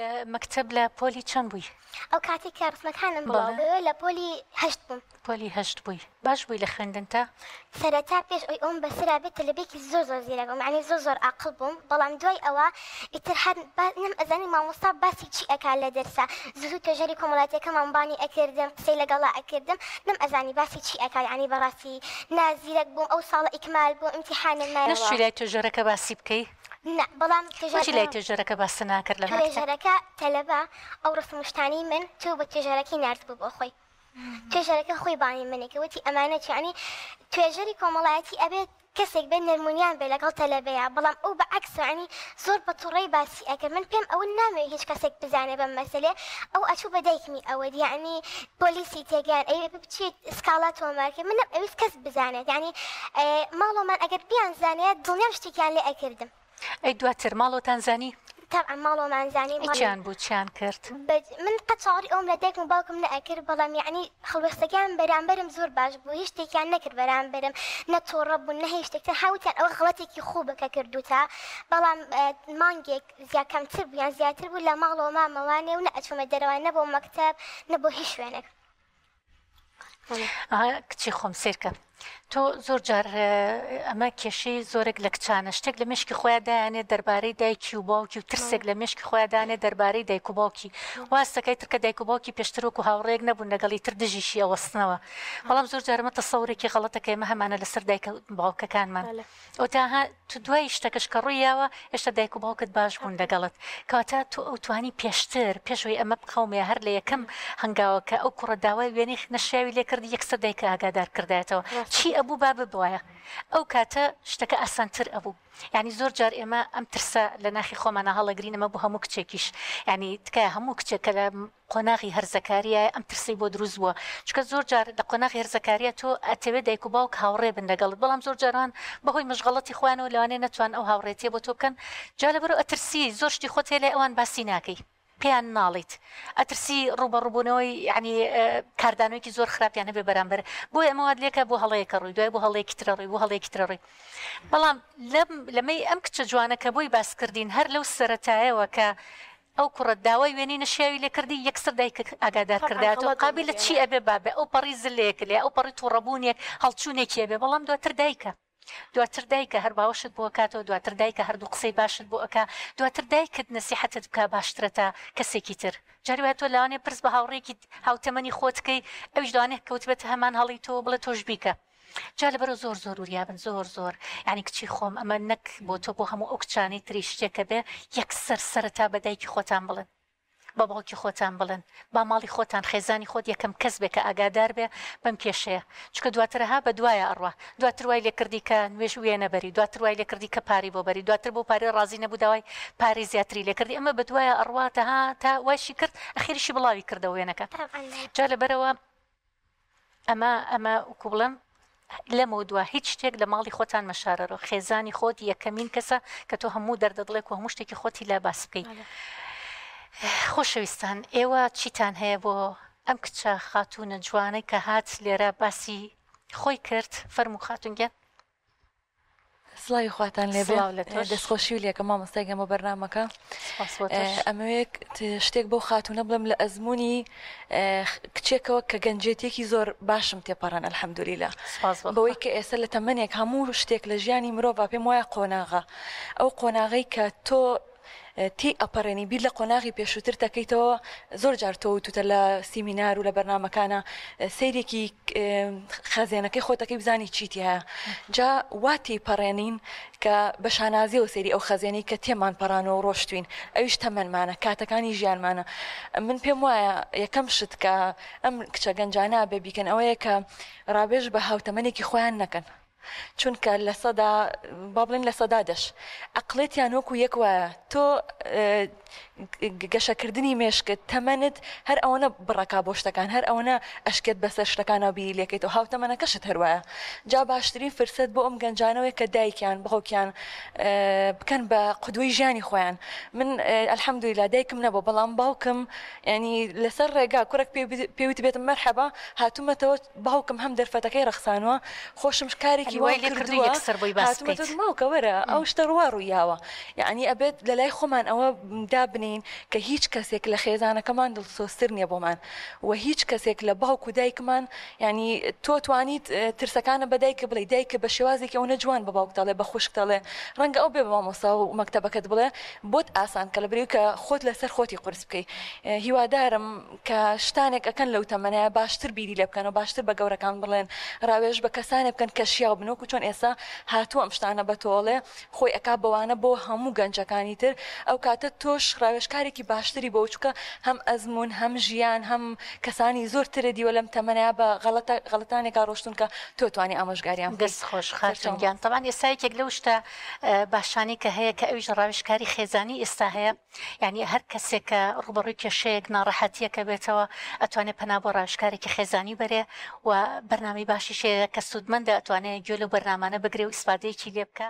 المكتب لبولي چەند بووی؟ ئەو کاتی کە ڕسمەکانم بڵاو لە پۆلی هەشت بووم. پۆلی هەشت بووی. باش بووی لە خوێندن تا؟ سەرەتا پێش ئەوی ئەوم بەسرا بێت لەبێکی زۆر زیرەک بووم، یعنی زۆر عاقڵ بووم، بەڵام دوای ئەوە ئیتر هەر نەم ئەزانی مامۆستا باسی چی ئەکا لە دەرسا، زوو توێژەری کۆمەڵاتیەکەمان بانی ئەکردم، قسەی لەگەڵا ئەکردم، نەم ئەزانی باسی چی ئەکا، یعنی بەڕاستی نازیرەک بووم، ئەو ساڵە ئیکمال بوو، ئیمتیحانم نایەوە. نەشوی لای توێژەرەکە باسی بکەی؟ نه، بەڵام بۆچی لای توێژەرەکە باس ناکرد لە مەکتەب؟ توێژەرەکە تەلەبە ئەو ڕسمشتانی من تو بە توێژەرەکەی نارد بوو بۆ خۆی. توێژەرەکە خۆی بانی منێکە وتی ئەمانە یعنی توێژەری کۆمەڵایەتی ئەبێت کەسێک بێ نەرمونیان بێ لەگەڵ تەلەبەیە، بەڵام ئەو بەعەکس ینی زۆر بە تووڕەی باسی ئەکرد. من پێم ئەوە نامەوێت هیچ کەسێک بزانێ بەم مەسەلێ، ئەو ئەچوو بە دایکمی ئەوە یعنی پۆلیسی تێگەیان ئەوێ بچێت سکاڵات تۆمارکە، من ئەویست کەس بزانێت، یعنی ماڵۆمان ئەگەر بیان زانێت دڵنیام شتێکیان لێ ئەکردم. ئەی دواتر ماڵۆتان زانی؟ طبعا ماڵۆمان زانی. چیان بوو چیان کرد؟ من قەت چاوەڕی ئەوم لە دایکم و باوکم نەئەکرد، بەڵام یعنی خەڵوەستەکان بەرامبەرم زۆر باش بوو، هیچ شتێکیان نەکرد بەرامبەرم، نەتۆڕە بوون نە هیچ شتێکتر، هاوتیان ئەوە غەڵەتێکی خوو بکە کردوتە، بەڵام مانگێک کەمتر بوو زیاتر بوو لە ماڵەوە مامەوانێ و نەئەچوومە دەرەوە، نەبوو مەکتەب نەبوو هیچ شوێنێک. کچی خۆم سیرکە تۆ زۆر جار ئەمە کێشەی زۆرێک لە کچانە شتێک لە مشکی خۆیان دایانێت دەربارەی دایکی و باوکی و ترسێک لە مشکی خۆیان دانێت دەربارەی دایک و باوکی، واستەکەی ترکە دایک و باوکی پێشتر وەکو هاوڕێک نەبوون لەگەڵی تر دژیشی ئەوەستنەوە، بەڵام زۆر جارمە تەسەورێکی غەڵەتەکە ئێمە هەمانە لەسەر دایک باوکەکانمان، ئەوتاها تو دوای شتەکەش کە ڕوویاوە هێشتا دایک و باوکت باش بوون لەگەڵت، کەواتە تو ئەو توانی پێشتر پێشەوەی ئەمە بخەومێ هەر لە یەکەم هەنگاوەکە ئەو کوڕە داوای وێنەی نەشیاوی لێ کردی یەکسەر دایکە ئاگادار کردایەتەوە چی ئەبوو با ببوایە، ئەو کاتە شتەکە ئاسانتر ئەبوو. یعنی زۆر جار ئێمە ئەم ترسە لە ناخی خۆمانە هەڵەگرینەمە بۆ هەموو کچێکیش، یعنی تکایە هەموو کچێکە لە قۆناغی هەرزەکاریە ئەم ترسی بۆ دروست بووە، چکە زۆر جار لە قۆناغی هەرزەکاریە تۆ ئەتەوێت دایک و باوک هاوڕێ بن لەگەڵت، بەڵام زۆر جاران بەهۆی مشغەڵەتی خۆیانەوە لەوانێ نەتوان ئەو هاوڕێتیە بۆ تۆ بکەن، جا لەبەرەوە ئەترسی زۆر شتی خۆت هەیە لە ئەوان باسی ناکەی پێیان ناڵیت، ئەترسی ڕوبەڕووبوونەوەی ینی کاردانەوەیکی زۆر خراپیان هەبێ بەرامبەر، بۆ ئەمەوات لێکە بۆ هەڵەیەکە ڕووی دوای بۆ هەڵەیەکی ترە ڕووی بۆ هەڵەیەکی ترە ڕووی، بەڵام لەمەی ئەم کچە جوانە کە بۆی باس کردین هەر لەو سەرەتایەوە کە ئەو کوڕە داوای وێنەی نەشیاوی لێ کردی یەکسەر دایک ئاگادار کردایەوە قابل لە چی ئەبێ بابێ ئەو پەڕی زلەیەک لێ ئەو پەڕی تووڕەبوونێک هەڵچوونێکی ئەبێ، بەڵام دواتر دایکە دواتر دایکە هەر باوەشت بۆ کاتەوە، دواتر دایکە هەردوو قسەی باشت بۆ ئەکا، دواتر دایکت نەسیحەتت بکە باشترە تا کەسێکی تر، جاری وایە تۆ لەوانێ پرس بە هاوڕێکی هاوتەمەنی خۆتکەی ئەویش دەوانێت کەوتبێت هەمان هەڵی تۆ بڵێ تۆش بیکە، جا لەبەرەوە زۆر وریابن زۆر ینی کچی خۆم ئەمە نەک بۆ تۆ بۆ هەموو ئەو کچانی تری شتێکە بێ یەکسەر سەرەتا بە دایکی خۆتان بڵێن، بە باوکی خۆتان بڵێن، با ماڵی خۆتان خێزانی خۆت یەکەم کەس بێ کە ئاگادار بێ بەم کێشەیە، چکە دواترها بە دوایە ئەڕوا، دواتر وای لێ کردی کە نوێژ وێنە بەری، دواتر وای لێ کردی کە پاری بۆ بەری، دواتر بۆ پارێ ڕازی نەبوو داوای پارەی زیاتری لێ کردی، ئەمە بە دوایە ئەڕواتەها تا وایشی کرد ئەخیریشی بڵاوی کردەوە وێنەکە، جا لەبەرەوە ئەمە وەکو بڵێم لەمە دووە هیچ شتێک لە ماڵی خۆتان مەشارەرەوە، خێزانی خۆت یەکەمین کەسە کە تۆ هەموو دەردەدڵێک و هەموو شتێکی خۆتی لا باس بکەیت. خۆشەویستان ئێوە چیتان هەیە بۆ ئەم کچە خاتونە جوانەی کە هات لێرە باسی خۆی کرد، فەرموو خاتونگیان. سڵاوی خواتان لێبێ، دەستخۆشی و لێکە مامۆستای گەمە بەرنامەکە، ئەمەوێت شتێک بۆ خاتونە بڵێم لە ئەزمموی کچێکەوە کە گەنجێتێکی زۆر باشم تێپەڕان ئەلحەمدولیلا، بەوەی کە ئێستا لە تەمەنێک هەموو شتێک لە ژیانی مرۆڤ پێم وایە قۆناغا، ئەو قۆناغی کە تۆ تی ئەپەڕێنی بیر لە قۆناغی پێشووتر دەکەیتەوە، زۆر جار تۆ توتە لە سیمینار و لە بەرنمەکانە سەیرێکی خەزێنەکەی خۆتەکەی بزانی چیتی هەیە، جا واتی پەڕێنین کە بە شانازیەوە سەیری ئەو خەزێنی کە تێمان پەڕانەوە ڕۆشتوین، ئەویش تەمەنمانە کاتەکانی ژیانمانە. من پێم وایە یەکەم شت کە ئەم کچە گەنجانە بێ بیکەن ئەوەیە کە ڕابێژ بە هاوتەمەنێکی خۆیان نەکەن، چونکە لە سەدا با بڵێن لە سەدا دەش عقلێتیان وەکو یەک وایە، تۆ گەشەکردنی مێشکت تەمەنت هەر ئەوەنە بڕەکا بۆ شتەکان، هەر ئەوەنە ئەشکێت بەسەر شتەکانە بیری لێکەیتەوە، هاوتەمەنەکەشت هەروایە، جا باشترین فرسەت بۆ ئەم گەنجانەوەی کە دایکیان بەڵکیان بکەن بە قودوەی ژیانی خۆیان. من ئەلحەمدولیلا دایکم نەبوو، بەڵام باوکم ینی لەسەر ڕێگا کوڕێک پێویست بێتم مەرحەبا هاتوومەتەوە، باوکم هەم دەرفەتەکەی ڕەخسانەوە، خۆشم کارێکی وای کردووە، هاتوومەتە ماوکە وەرە ئەو شتە ڕوا ڕوویاوە، یعنی ئەبێت لە لای خۆمان ئەوە دابنێ دەڵێین کە هیچ کەسێک لە خێزانەکەمان دڵسۆستر نییە بۆمان و هیچ کەسێک لە باوک و دایکمان ینی تۆ توانیت ترسەکانە بەدایکە بڵێ دایکە بە شێوازێکی ئەوە جوان بە باوک دەڵێ بە خوشک دەڵێ ڕەنگە ئەو بێ بە مامۆستا و مەکتەبەکەت بڵێ بۆت ئاسان کە لە بری کە خۆت لەسەر خۆتی قرس بکەی هیوادارم کە شتانێک ئەەکەن لەو تەمەنەیە باشتر بیری لێ بکەن و باشتر بە گەورەکان بڵێن ڕاوێژ بە کەسانێ بکەن کە شیا بنۆک و چۆن ئێستا هاتووە ئەم شتانە بە تۆڵێ خۆی ئەکا بەوانە بۆ هەموو گەنجەکانی تر ئەو کاتە تۆش ڕاوێژکارێکی باشتری بۆ چکە هەم ئەزمون هەم ژیان هەم کەسانی زۆر ترە دیوە لەم تەمەنەیە بە غەڵەتانێکا ڕۆشتون کە تۆ توانی ئامۆژگاریان دەست خۆش خاتونگیان تەمان ئێستایەکێک لەو شتە باشانی کە هەیە کە ئەویش ڕاوێژکاری خێزانی ئێستا هەیە یعنی هەر کەسێک کە ڕوبەڕووی کێشەیەک ناڕەحەتیەکە بێتەوە ئەتوانێت پەنا بۆ ڕاوێژکارێکی خێزانی بەرێ و بەرنامەی باشیشەیە کە سوودمەندە ئەتوانێت گوێ لەو بەرنامانە بگرێ و ئیسپادەیەکی لێ بکە.